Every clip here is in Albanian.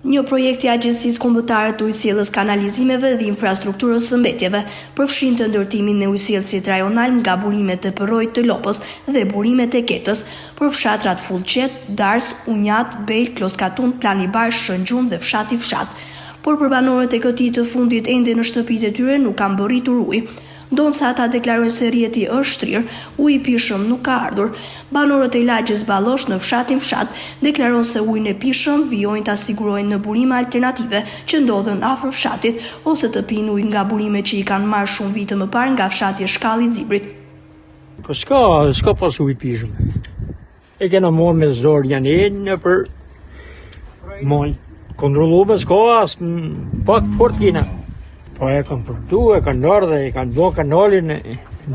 Një projekt i Agjencisë Kombëtare të Ujësjelljes, Kanalizimeve dhe Infrastrukturës së Mbetjeve përfshin të ndërtimin e ujësjellësit rajonal nga burimet e Përrojt të Lopës dhe burimet e Ketës për fshatrat Fullqet, Dars, Unjat, Bel, Kloskatun, Plani Bash, Shëngjun dhe fshati Fshat. Por për banorët e këtij të fundit ende në shtëpitë e tyre nuk kanë mbërritur ujë. Ndonësa ata deklarojnë se rrjeti është shtrirë, uji i pishëm nuk ka ardhur. Banorët e lagjes Ballosh në fshatin Fshat deklarojnë se ujin e pishëm vijojnë ta sigurojnë në burime alternative që ndodhen afër fshatit ose të pinë ujë nga burime që i kanë marrë shumë vite më parë nga fshati Shkalli i Zibrit. Po s'ka pas ujë pishëm. E kena marrë me zor janë në për mall. Kontrollues s'ka as pak fort kena. Po e kanë përtu, e kanë nërë dhe e kanë do kanalin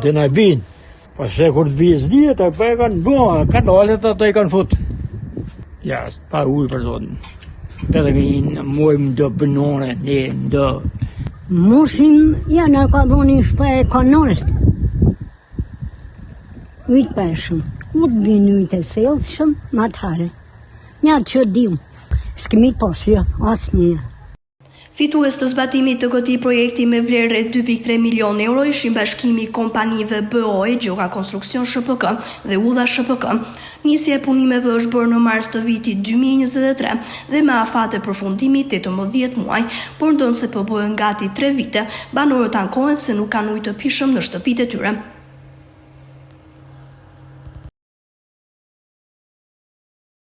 dhe në binë. Po se kur të vijës djetë, po e kanë do kanalit ato e kanë fut. Ja, pa ujë për zotin. Edhe në mojmë do bënore, ne do. Musim, janë ka dhoni shpa e kanalit. Ujtë peshëm, nuk binë ujtë e selëshëm, ma të hare. Njatë që dim, s'kemi pasja, asë një. Fitues të zbatimit të këtij projekti me vlerë rreth 2.3 milion euro ishin bashkimi i kompanive BOE, Gjoka Konstruksion SHPK dhe Udha SHPK. Nisja e punimeve është bërë në mars të vitit 2023 dhe me afate përfundimi 18 muaj, por ndonse po bëhen gati 3 vite, banorët ankohen se nuk kanë ujë të pishëm në shtëpitë e tyre.